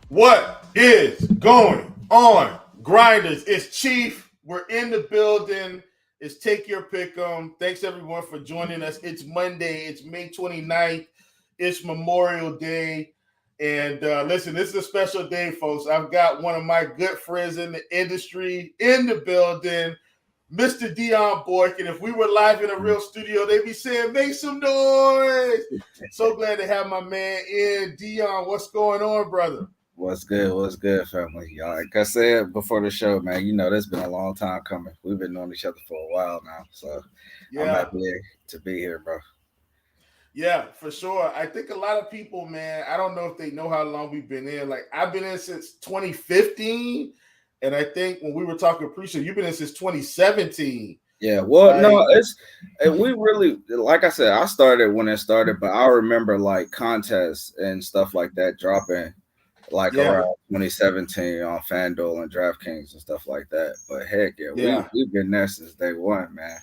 What is going on, Grinders? It's Chief. We're in the building. It's Take Your Pick 'em. Thanks everyone for joining us. It's Monday. It's May 29th. It's Memorial Day. And listen, this is a special day, folks. I've got one of my good friends in the industry in the building, Mr. Dion Boykin. If we were live in a real studio, they'd be saying, make some noise. So glad to have my man in. Dion, what's going on, brother? What's good? What's good, family? Y'all, like I said before the show, man, this been a long time coming. We've been knowing each other for a while now, so I'm Yeah. happy to be here, bro. Yeah, for sure. I think a lot of people, man, I don't know if they know how long we've been in. Like, I've been in since 2015. And I think when we were talking pre-show, you've been in since 2017. Yeah, well, no, Like, we really, like I said, I started when it started, but I remember like contests and stuff like that dropping like yeah, around 2017 on FanDuel and DraftKings and stuff like that. But heck yeah, yeah, we've been there since day one, man.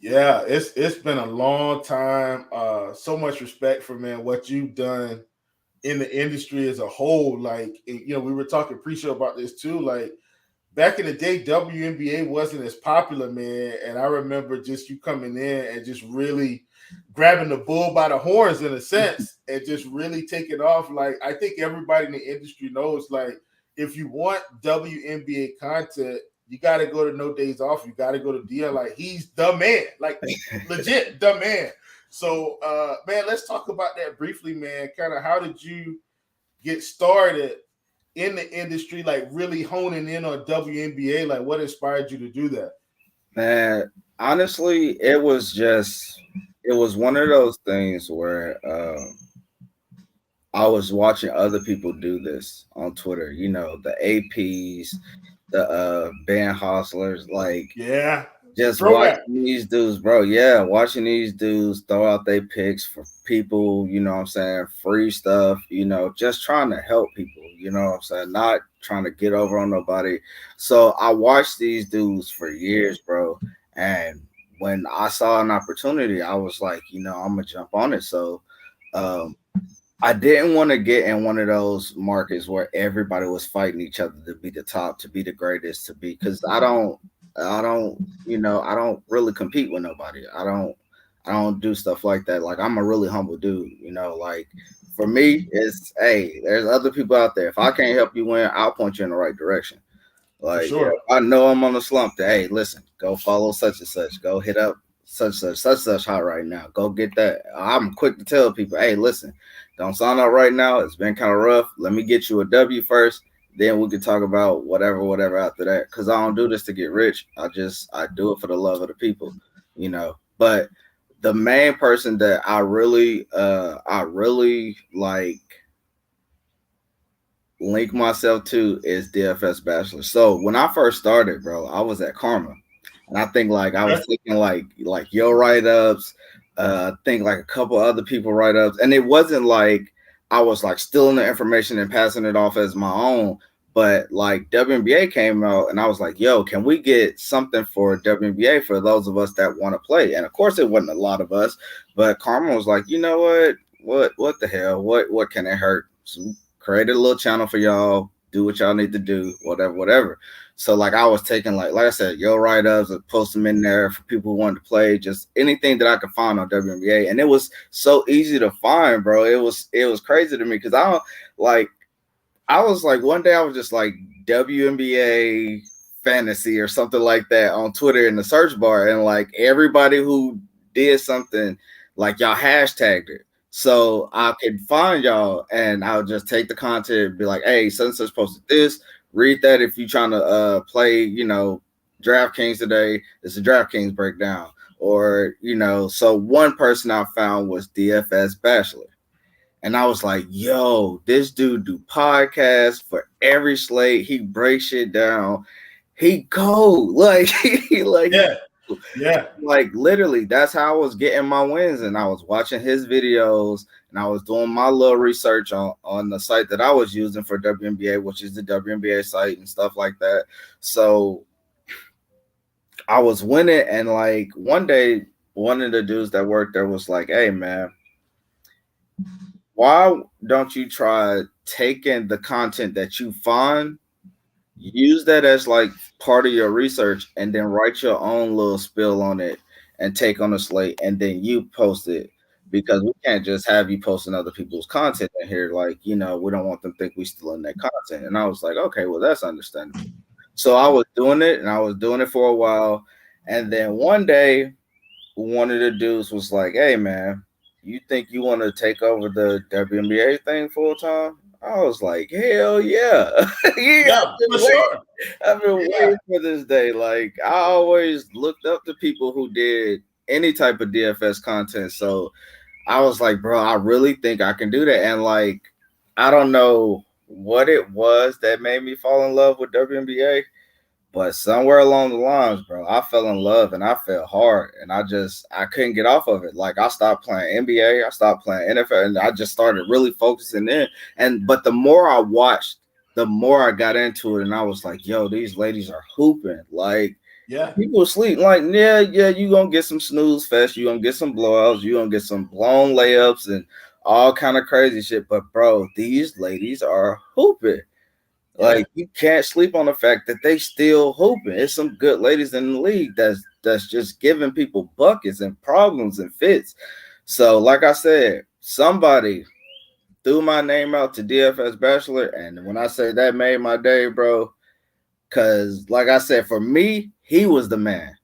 yeah. It's been a long time. So much respect for, man, what you've done in the industry as a whole. Like, we were talking pre-show about this too. Like, back in the day, WNBA wasn't as popular, man. And I remember just you coming in and just really grabbing the bull by the horns in a sense and just really taking off. Like, I think everybody in the industry knows, like, if you want WNBA content, you got to go to No Days Off. You got to go to Dion. Like, he's the man. Like, legit, the man. So, man, let's talk about that briefly, man. Kind of how did you get started in the industry, like really honing in on WNBA? Like, what inspired you to do that? Man, honestly, it was one of those things where I was watching other people do this on Twitter, the APs, the band hustlers, like Yeah, just throwback. watching these dudes, bro. Yeah, watching these dudes throw out their picks for people, what I'm saying, free stuff, just trying to help people, what I'm saying, not trying to get over on nobody. So I watched these dudes for years, bro. And when I saw an opportunity, I was like, I'm gonna jump on it. So um I didn't want to get in one of those markets where everybody was fighting each other to be the top, to be the greatest, to be, because I don't really compete with nobody. I don't do stuff like that. Like, I'm a really humble dude, like for me, it's, hey, there's other people out there. If I can't help you win, I'll point you in the right direction. For Like, sure. if I know I'm on a slump, hey, listen, go follow such and such. Go hit up such hot right now. Go get that. I'm quick to tell people, hey, listen, don't sign up right now. It's been kind of rough. Let me get you a W first. Then we can talk about whatever after that. Cause I don't do this to get rich. I do it for the love of the people. But the main person that I really like link myself to is DFS Bachelor. So when I first started, bro, I was at Karma, and I think like I was taking like your write ups, I think like a couple other people write ups, and it wasn't like I was like stealing the information and passing it off as my own. But like WNBA came out, and I was like, "Yo, can we get something for WNBA for those of us that want to play?" And of course, it wasn't a lot of us, but Karma was like, "You know what? What the hell? What can it hurt?" So created a little channel for y'all, do what y'all need to do, whatever. So like I was taking like I said, yo write-ups, post them in there for people who wanted to play, just anything that I could find on WNBA. And it was so easy to find, bro. It was crazy to me because I was like one day I was just like WNBA fantasy or something like that on Twitter in the search bar, and like everybody who did something, like y'all hashtagged it. So I could find y'all and I would just take the content and be like, hey, such and such posted this. Read that if you're trying to play, DraftKings today. It's a DraftKings breakdown. Or, so one person I found was DFS Bachelor. And I was like, yo, this dude do podcasts for every slate. He breaks shit down. He go. Like, he Yeah, yeah. like literally that's how I was getting my wins, and I was watching his videos and I was doing my little research on the site that I was using for WNBA, which is the WNBA site and stuff like that. So I was winning, and like one day one of the dudes that worked there was like, hey man, why don't you try taking the content that you find, use that as like part of your research, and then write your own little spill on it and take on a slate, and then you post it, because we can't just have you posting other people's content in here. Like, we don't want them to think we stealing their content. And I was like, okay, well, that's understandable. So I was doing it, and I was doing it for a while, and then one day one of the dudes was like, "Hey, man, you think you want to take over the WNBA thing full time?" I was like, "Hell yeah!" Yeah, Yeah, for sure. I've been Yeah, waiting for this day. Like, I always looked up to people who did any type of DFS content. So I was like, bro, I really think I can do that. And like, I don't know what it was that made me fall in love with WNBA, but somewhere along the lines, bro, I fell in love and I fell hard, and I couldn't get off of it. Like, I stopped playing NBA, I stopped playing NFL, and I just started really focusing in. But the more I watched, the more I got into it, and I was like, yo, these ladies are hooping. Like, yeah, people sleep. Like, yeah, you gonna get some snooze fest, you gonna get some blowouts, you gonna get some blown layups and all kind of crazy shit. But bro, these ladies are hooping. yeah, Like, you can't sleep on the fact that they still hooping. It's some good ladies in the league that's just giving people buckets and problems and fits. So, like I said, somebody threw my name out to DFS Bachelor, and when I say that made my day, bro, because like I said, for me, he was the man.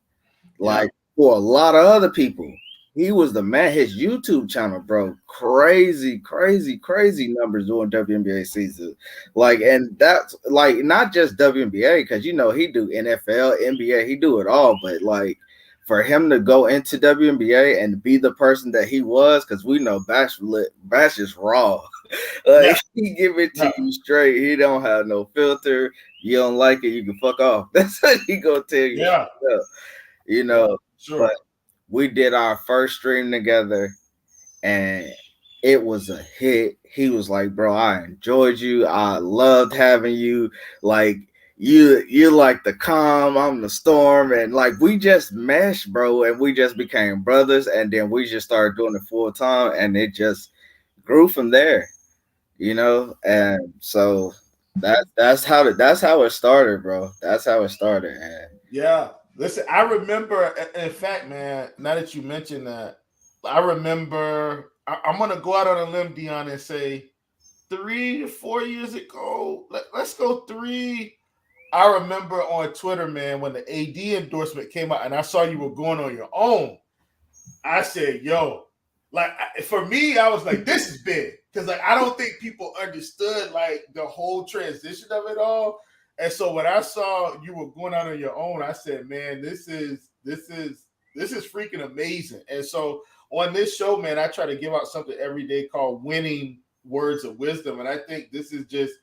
yeah, Like, for a lot of other people, he was the man. His YouTube channel, bro, crazy, crazy, crazy numbers during WNBA season. Like, and that's like not just WNBA, because he do NFL, NBA, he do it all. But like, for him to go into WNBA and be the person that he was, because we know Bash is raw. yeah, Like, he give it to yeah, you straight. He don't have no filter. You don't like it, you can fuck off. That's what he gonna tell you yeah, straight up. you yeah, know. But sure. we did our first stream together, and it was a hit. He was like, "Bro, I enjoyed you. I loved having you. Like, you're like the calm, I'm the storm." And like, we just meshed, bro, and we just became brothers. And then we just started doing it full time, and it just grew from there. And so that's how it started, bro. That's how it started. And Yeah. Listen, I remember, in fact, man, now that you mentioned that, I remember, I'm going to go out on a limb, Dion, and say 3 to 4 years ago, let's go three. I remember on Twitter, man, when the AD endorsement came out and I saw you were going on your own, I said, yo, like, for me, I was like, this is big. Because, like, I don't think people understood, like, the whole transition of it all. And so when I saw you were going out on your own, I said, man, this is freaking amazing. And so on this show, man, I try to give out something every day called Winning Words of Wisdom. And I think this is just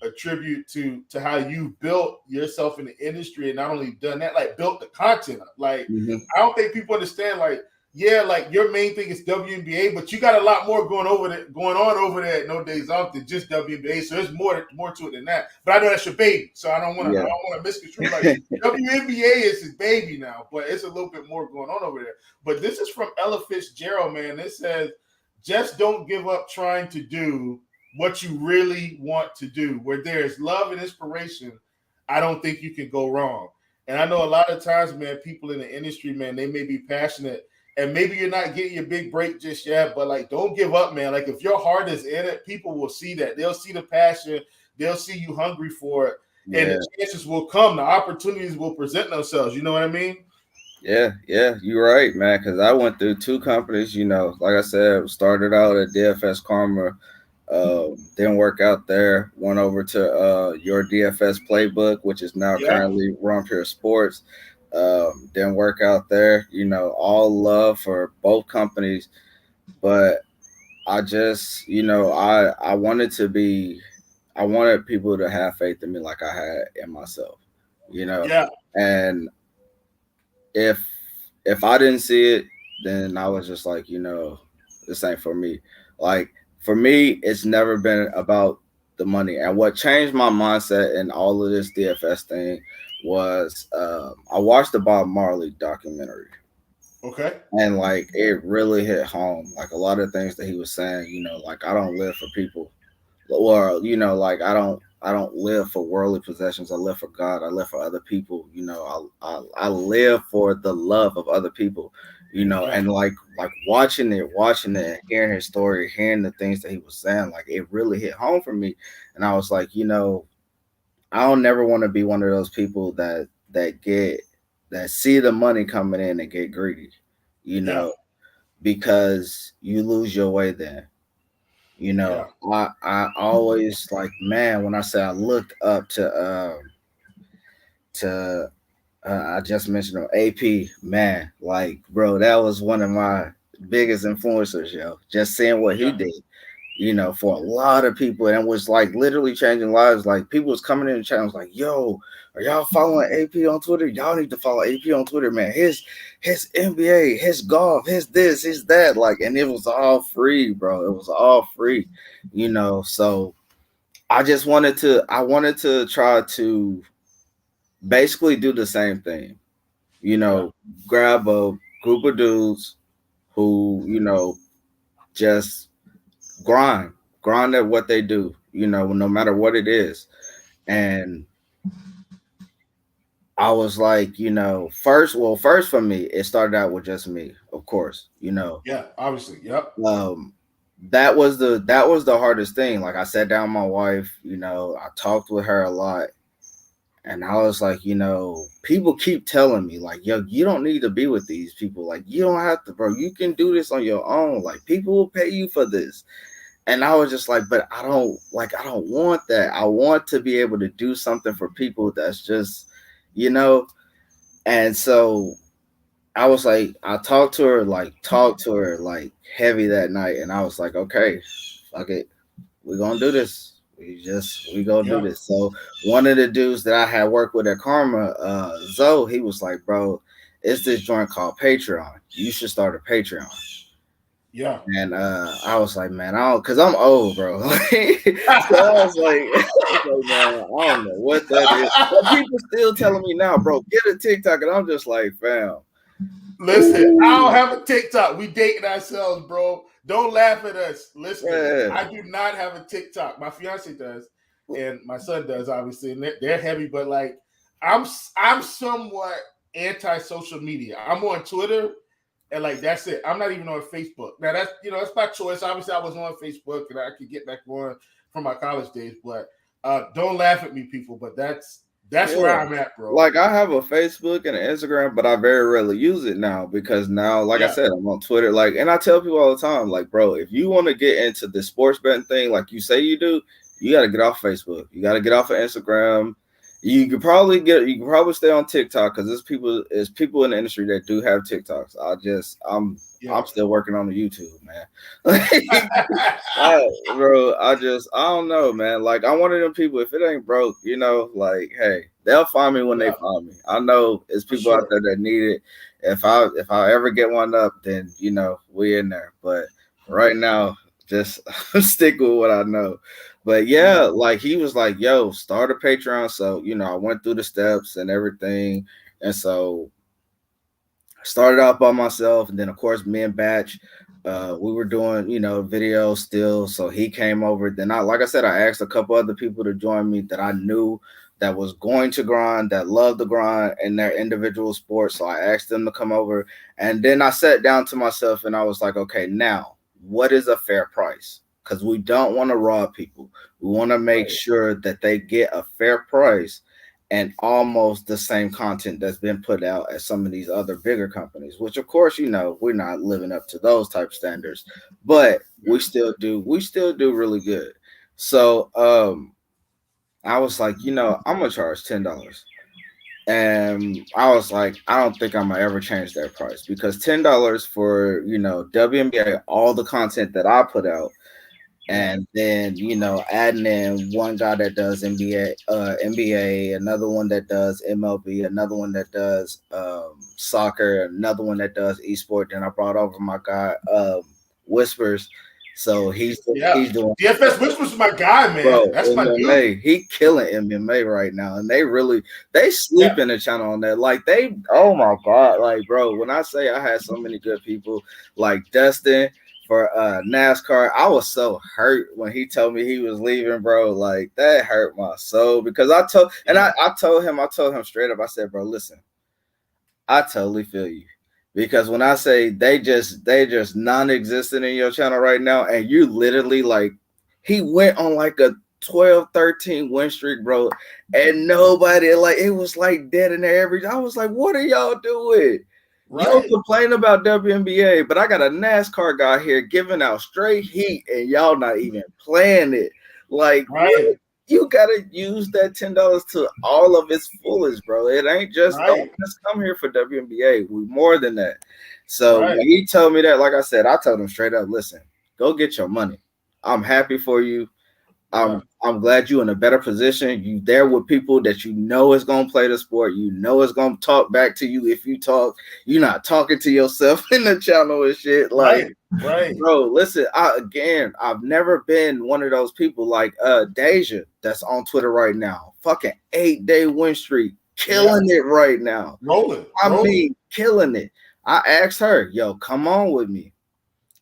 a tribute to how you built yourself in the industry, and not only done that, like, built the content up. Like, mhm. I don't think people understand, like, yeah, like, your main thing is WNBA, but you got a lot more going on over there at No Days Off than just WNBA. So there's more to it than that. But I know that's your baby, so I don't want Yeah. to misconstrue. Like, WNBA is his baby now, but it's a little bit more going on over there. But this is from Ella Fitzgerald, man. It says, just don't give up trying to do what you really want to do. Where there is love and inspiration, I don't think you can go wrong. And I know a lot of times, man, people in the industry, man, they may be passionate, and maybe you're not getting your big break just yet, but like, don't give up, man. Like, if your heart is in it, people will see that. They'll see the passion. They'll see you hungry for it, and Yeah. the chances will come. The opportunities will present themselves. You know what I mean? Yeah, you're right, man. Because I went through two companies. Like I said, started out at DFS Karma, didn't work out there. Went over to your DFS Playbook, which is now Yeah, currently Run Pure Sports. Didn't work out there. All love for both companies, but I just, I wanted to be, I wanted people to have faith in me like I had in myself. You know, yeah, and if I didn't see it, then I was just like, this ain't for me. Like, for me, it's never been about the money. And what changed my mindset in all of this DFS thing was I watched the Bob Marley documentary, Okay. and like it really hit home. Like a lot of things that he was saying, like I don't live for people, or like I don't live for worldly possessions. I live for God. I live for other people. I live for the love of other people. Yeah. And like watching it, and hearing his story, hearing the things that he was saying, like it really hit home for me. And I was like, I don't never want to be one of those people that see the money coming in and get greedy, you Yeah. know, because you lose your way then. Yeah. I always like, man, when I say I looked up to I just mentioned him, AP, man, like bro, that was one of my biggest influencers, yo. Just seeing what he Yeah. did, for a lot of people, and was like literally changing lives. Like people was coming in the channels like, yo, are y'all following AP on Twitter? Y'all need to follow AP on Twitter, man. His NBA, his golf, his this, his that. Like, and it was all free, bro. It was all free, So I wanted to try to basically do the same thing, Yeah. grab a group of dudes who, just grind, grind at what they do, no matter what it is. And I was like, first for me, it started out with just me, of course, Yeah. Obviously. Yep. um, that was the hardest thing. Like I sat down with my wife, I talked with her a lot. And I was like, people keep telling me, like, yo, you don't need to be with these people. Like, you don't have to, bro. You can do this on your own. Like, people will pay you for this. And I was just like, but I don't want that. I want to be able to do something for people that's just, you know. And so I was like, I talked to her like heavy that night. And I was like, okay, fuck it, we're gonna do this. We gonna do Yeah. this. So one of the dudes that I had worked with at Karma, Zoe, he was like, bro, it's this joint called Patreon. You should start a Patreon. Yeah. And I was like, man, I don't, cause I'm old, bro. So I was like, man, I don't know what that is. But people still telling me now, bro, get a TikTok, and I'm just like, fam. Listen, I don't have a TikTok. We dating ourselves, bro. Don't laugh at us. Listen, Yeah. I do not have a TikTok. My fiance does, and my son does, obviously, and they're heavy. But like, I'm somewhat anti-social media. I'm on Twitter, and like that's it. I'm not even on Facebook. Now that's my choice. Obviously, I was on Facebook, and I could get back on from my college days. But don't laugh at me, people. But that's where Yeah. I'm at, bro. Like I have a Facebook and an Instagram, but I very rarely use it now because now, like I Yeah, said, I'm on Twitter. Like, and I tell people all the time, like, bro, if you want to get into the sports betting thing, like you say you do, you got to get off Facebook. You got to get off of Instagram. You can probably stay on TikTok because there's people in the industry that do have TikToks. I'm yeah. still working on the YouTube, man. I don't know, man. Like I'm one of them people. If it ain't broke, like hey, they'll find me when they Yeah, find me. I know it's for people out sure. there that need it. If I ever get one up, then we in there. But right now, just stick with what I know. But yeah, Yeah, like he was like, "Yo, start a Patreon." So I went through the steps and everything, and so started out by myself, and then of course me and Batch, we were doing videos still. So he came over. Then like I said, I asked a couple other people to join me that I knew that was going to grind, that loved the grind in their individual sports. So I asked them to come over, and then I sat down to myself and I was like, okay, now what is a fair price? Because we don't want to rob people. We want to make right. sure that they get a fair price and almost the same content that's been put out at some of these other bigger companies, which of course, we're not living up to those type standards, but Yeah, we still do really good. So I was like, I'm gonna charge $10. And I was like, I don't think I'm gonna ever change that price because $10 for WNBA, all the content that I put out, yeah, and then adding in one guy that does NBA, another one that does MLB, another one that does soccer, another one that does esport. Then I brought over my guy Whispers, So he's doing DFS Wish was my guy, man. Bro, That's my MMA. dude. He killing MMA right now, and they sleep in the channel on that. Like oh my god, like bro. When I say I had so many good people like Dustin for NASCAR, I was so hurt when he told me he was leaving, bro. Like that hurt my soul because I told him straight up. I said, bro, listen, I totally feel you. Because when I say they just non-existent in your channel right now, and you literally like he went on like a 12-13 win streak, bro, and nobody like it was like dead in there every. I was like, what are y'all doing? Right. You don't complain about WNBA, but I got a NASCAR guy here giving out straight heat, and y'all not even playing it. Like, right. You gotta use that $10 to all of its fullest, bro. It ain't just don't just come here for WNBA. We more than that. So when he told me that, like I said, I told him straight up, listen, go get your money. I'm happy for you. I'm glad you're in a better position. You there with people that you know is gonna play the sport. You know is gonna talk back to you if you talk. You're not talking to yourself in the channel and shit. Like, bro, listen. I've never been one of those people like Deja that's on Twitter right now. Fucking 8-day win streak, killing it right now. Rolling. mean, killing it. I asked her, yo, come on with me.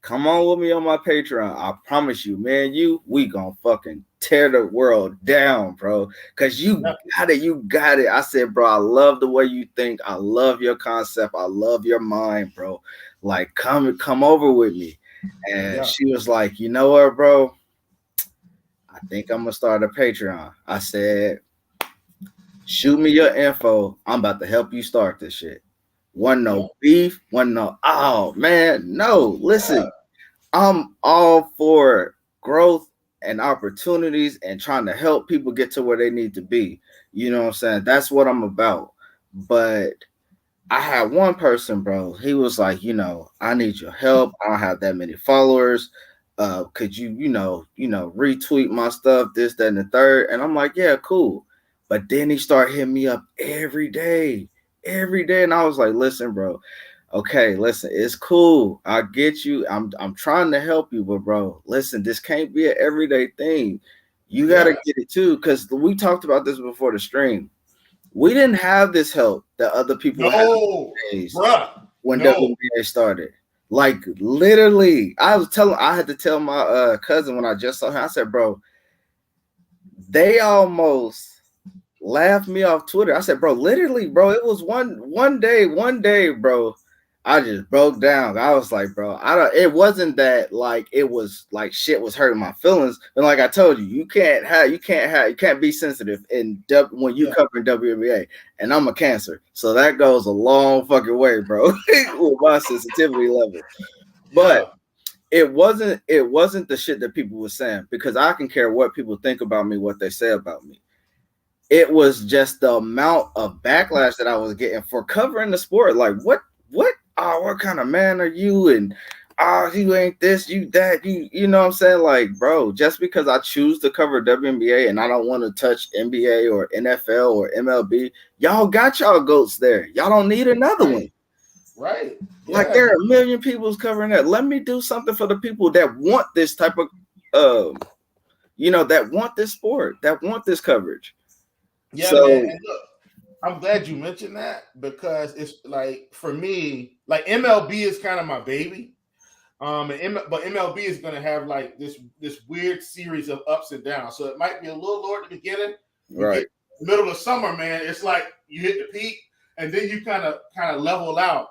Come on with me on my Patreon. I promise you, man, we gonna fucking tear the world down, bro. Cause you got it. I said, bro, I love the way you think. I love your concept. I love your mind, bro. Like, come over with me. And she was like, you know what, bro? I think I'm gonna start a Patreon. I said, shoot me your info. I'm about to help you start this shit. No beef, no. Oh man, no. Listen, I'm all for growth and opportunities and trying to help people get to where they need to be. You know what I'm saying? That's what I'm about. But I had one person, bro. He was like, I need your help. I don't have that many followers. Could you retweet my stuff, this, that, and the third? And I'm like, yeah, cool. But then he started hitting me up every day. And I was like, listen, bro. Okay, listen, it's cool. I get you. I'm trying to help you, but bro, listen, this can't be an everyday thing. You gotta get it too, because we talked about this before the stream. We didn't have this help that other people had when WNBA started. Like literally, I had to tell my cousin when I just saw him. I said, bro, they almost laughed me off Twitter. I said, bro, literally, bro, it was one day, bro. I just broke down. I was like, bro, it wasn't that like it was like shit was hurting my feelings. And like I told you, you can't be sensitive when you covering WNBA. And I'm a Cancer. So that goes a long fucking way, bro, with my sensitivity level. But it wasn't the shit that people were saying, because I can care what people think about me, what they say about me. It was just the amount of backlash that I was getting for covering the sport. Like, what? Oh, what kind of man are you? And you ain't this, you that, you know what I'm saying? Like, bro, just because I choose to cover WNBA and I don't want to touch NBA or NFL or MLB, y'all got y'all goats there. Y'all don't need another one. Right. Like, there are a million people covering that. Let me do something for the people that want this type of, that want this sport, that want this coverage. Yeah, man. And look, I'm glad you mentioned that, because it's like, for me, like MLB is kind of my baby. But MLB is going to have like this weird series of ups and downs. So it might be a little lower at the beginning. Right. Middle of summer, man, it's like you hit the peak and then you kind of level out.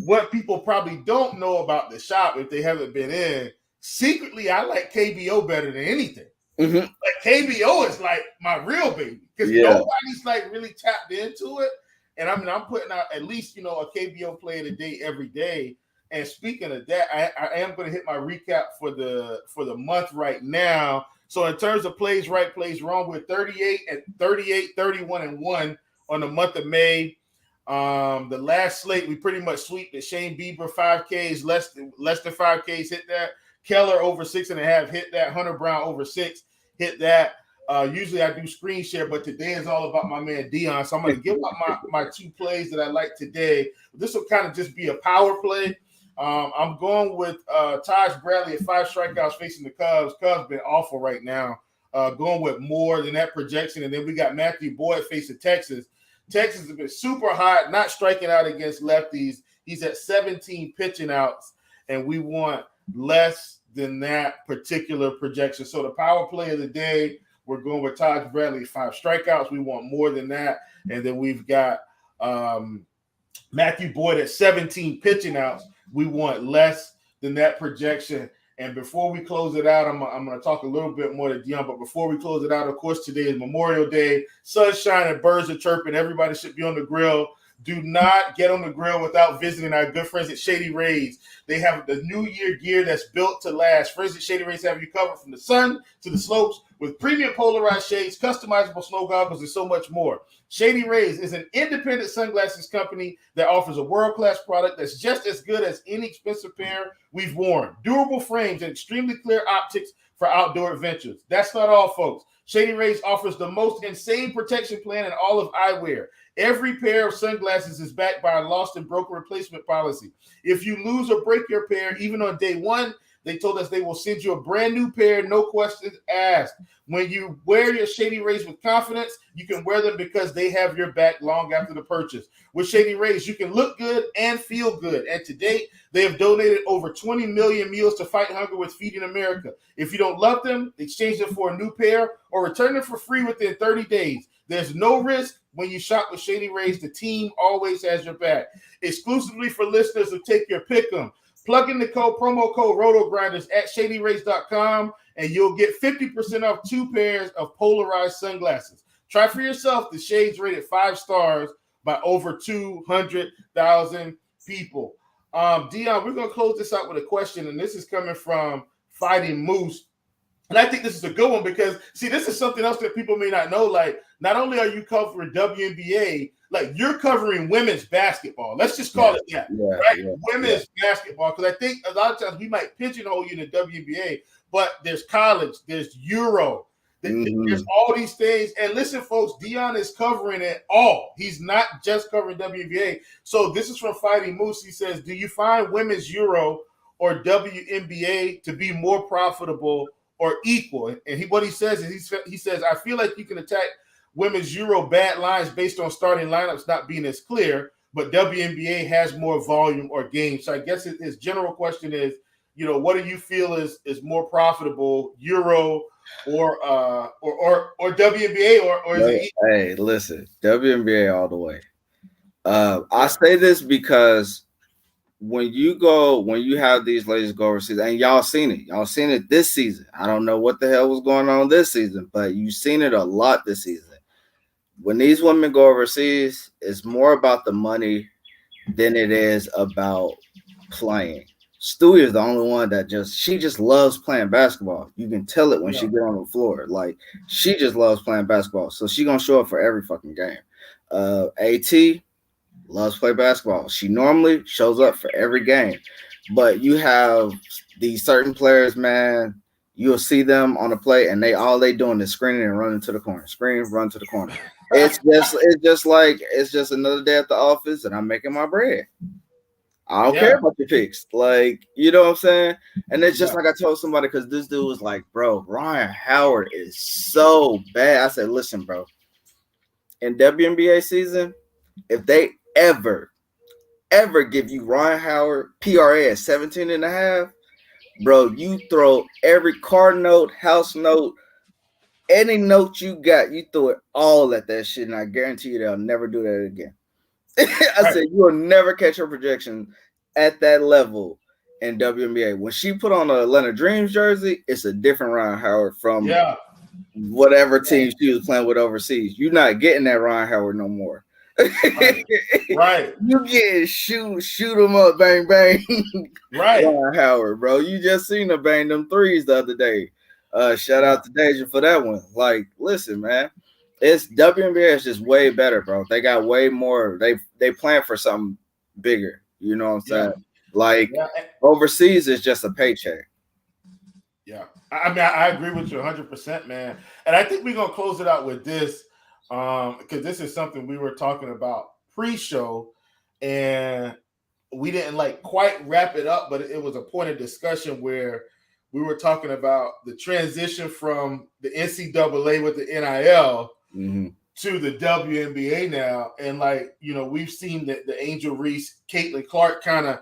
What people probably don't know about the shop, if they haven't been in, secretly, I like KBO better than anything. Mm-hmm. Like KBO is like my real baby, because nobody's like really tapped into it. And I mean, I'm putting out at least a KBO play of the day every day. And speaking of that, I am going to hit my recap for the month right now. So in terms of plays right, plays wrong, we're 38, 31, and 1 on the month of May. The last slate, we pretty much sweep the Shane Bieber 5Ks, less than 5Ks, hit that. Keller over 6.5, hit that. Hunter Brown over 6, hit that. Usually I do screen share, but today is all about my man Dion. So I'm going to give up my 2 plays that I like today. This will kind of just be a power play. I'm going with Taj Bradley at 5 strikeouts facing the Cubs. Cubs been awful right now. Going with more than that projection. And then we got Matthew Boyd facing Texas. Texas has been super hot, not striking out against lefties. He's at 17 pitching outs, and we want less than that particular projection. So the power play of the day, we're going with Taj Bradley, 5 strikeouts. We want more than that. And then we've got Matthew Boyd at 17 pitching outs. We want less than that projection. And before we close it out, I'm going to talk a little bit more to Dion. But before we close it out, of course, today is Memorial Day. Sun's shining, birds are chirping. Everybody should be on the grill. Do not get on the grill without visiting our good friends at Shady Rays. They have the New Year gear that's built to last. Friends at Shady Rays have you covered from the sun to the slopes with premium polarized shades, customizable snow goggles, and so much more. Shady Rays is an independent sunglasses company that offers a world-class product that's just as good as any expensive pair we've worn. Durable frames and extremely clear optics for outdoor adventures. That's not all, folks. Shady Rays offers the most insane protection plan in all of eyewear. Every pair of sunglasses is backed by a lost and broken replacement policy. If you lose or break your pair, even on day one, they told us they will send you a brand new pair, no questions asked. When you wear your Shady Rays with confidence, you can wear them because they have your back long after the purchase. With Shady Rays, you can look good and feel good. And to date, they have donated over 20 million meals to fight hunger with Feeding America. If you don't love them, exchange them for a new pair or return them for free within 30 days. There's no risk when you shop with Shady Rays. The team always has your back. Exclusively for listeners who take your pick 'em. Plug in the promo code RotoGrinders at ShadyRays.com, and you'll get 50% off 2 pairs of polarized sunglasses. Try for yourself the shades rated 5 stars by over 200,000 people. Dion, we're going to close this out with a question, and this is coming from Fighting Moose. And I think this is a good one because, see, this is something else that people may not know. Like, not only are you covering WNBA, like, you're covering women's basketball. Let's just call it that, right? Women's basketball. Because I think a lot of times we might pigeonhole you in the WNBA, but there's college, there's Euro, there's all these things. And listen, folks, Dion is covering it all. He's not just covering WNBA. So this is from Fighting Moose. He says, do you find women's Euro or WNBA to be more profitable or equal? And what he says is he says, I feel like you can attack women's Euro bad lines based on starting lineups not being as clear, but WNBA has more volume or games. So I guess his general question is, what do you feel is more profitable, Euro or WNBA or is it equal? Hey, listen, WNBA all the way. I say this because when you have these ladies go overseas, and y'all seen it this season. I don't know what the hell was going on this season, but you've seen it a lot this season. When these women go overseas, it's more about the money than it is about playing. Stewie is the only one that she just loves playing basketball. You can tell it when she get on the floor. Like, she just loves playing basketball. So she gonna show up for every fucking game. AT loves to play basketball. She normally shows up for every game. But you have these certain players, man, you'll see them on the play and all they doing is screening and running to the corner. Screen, run to the corner. It's just another day at the office and I'm making my bread. I don't care about your picks. Like, you know what I'm saying? And it's just like I told somebody, because this dude was like, bro, Ryan Howard is so bad. I said, listen, bro, in WNBA season, if they ever give you Ryan Howard PRA at 17.5, bro, you throw every car note, house note, any note you got, you throw it all at that shit, and I guarantee you they'll never do that again. I said, you will never catch her projection at that level in WNBA. When she put on a Atlanta Dreams jersey, it's a different Ryan Howard from whatever team she was playing with overseas. You're not getting that Ryan Howard no more. Right. You get shoot them up, bang, bang. Right. Ryan Howard, bro. You just seen her bang them threes the other day. Shout out to Deja for that one. Like, listen, man. It's WNBA is just way better, bro. They got way more. They plan for something bigger. You know what I'm saying? Like, overseas is just a paycheck. Yeah. I mean, I agree with you 100%, man. And I think we're going to close it out with this because this is something we were talking about pre-show. And we didn't like quite wrap it up, but it was a point of discussion where we were talking about the transition from the NCAA with the NIL to the WNBA now. And like, you know, we've seen that the Angel Reese, Caitlin Clark kind of,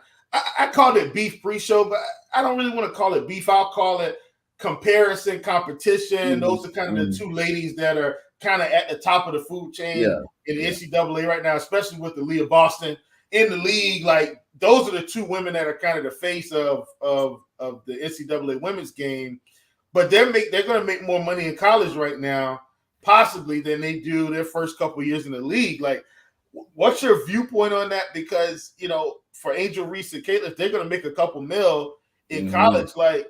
I called it beef pre-show, but I don't really want to call it beef. I'll call it comparison, competition. Those are kind of the two ladies that are kind of at the top of the food chain in the NCAA right now, especially with the Leah Boston in the league. Like, those are the two women that are kind of the face of the NCAA women's game. But they're going to make more money in college right now, possibly, than they do their first couple of years in the league. Like, what's your viewpoint on that? Because, you know, for Angel Reese and Caitlin, if they're going to make a couple mil in college, like,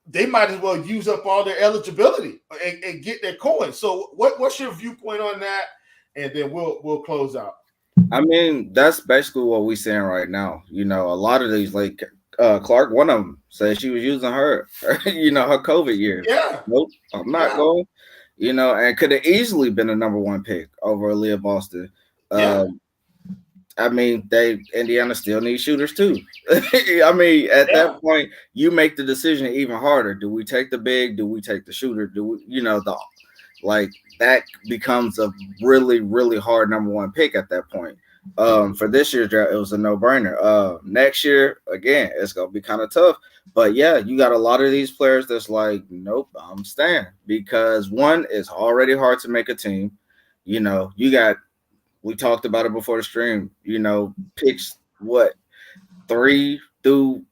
they might as well use up all their eligibility and get their coins. So what's your viewpoint on that? And then we'll close out. I mean, that's basically what we're saying right now. You know, a lot of these, like Clark, one of them said she was using her you know, her COVID year. Yeah. Nope, I'm not going. You know, and could have easily been a number one pick over Leah Boston. I mean, Indiana still needs shooters too. I mean, at that point, you make the decision even harder. Do we take the big? Do we take the shooter? Do we, you know, that becomes a really, really hard number one pick at that point. For this year's draft, it was a no-brainer. Next year, again, it's gonna be kind of tough. But yeah, you got a lot of these players that's like, nope, I'm staying, because one, it's already hard to make a team. You know, we talked about it before the stream, you know, picks 3 through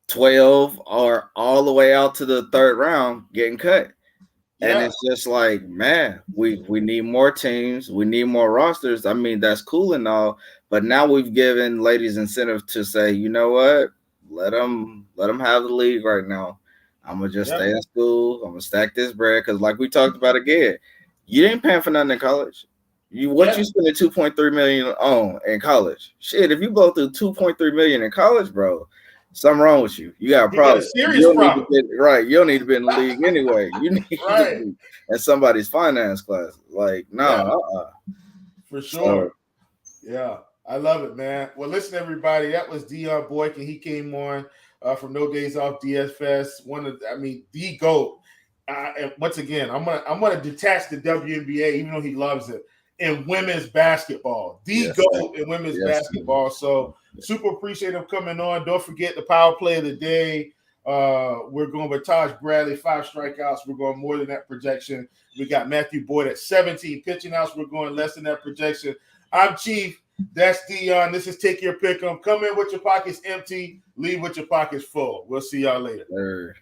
12 or all the way out to the third round getting cut. And it's just like, man, we need more teams. We need more rosters. I mean, that's cool and all, but now we've given ladies incentive to say, you know what, let them have the league right now. I'm going to just stay in school. I'm going to stack this bread. Because like we talked about again, you ain't paying for nothing in college. You spending $2.3 million on in college? Shit, if you blow through $2.3 million in college, bro, something wrong with you. You got a problem. You don't need to be in the league anyway. You need to be in somebody's finance class. Like, for sure. So, I love it, man. Well, listen, everybody, that was Dion Boykin. He came on from No Days Off DFS. The GOAT. And once again, I'm gonna detach the WNBA, even though he loves it, in women's basketball. GOAT in women's basketball. So super appreciate him coming on. Don't forget the power play of the day. We're going with Taj Bradley, 5 strikeouts. We're going more than that projection. We got Matthew Boyd at 17 pitching outs. We're going less than that projection. I'm Chief. That's Dion. This is Take Your Pick 'em. Come in with your pockets empty. Leave with your pockets full. We'll see y'all later.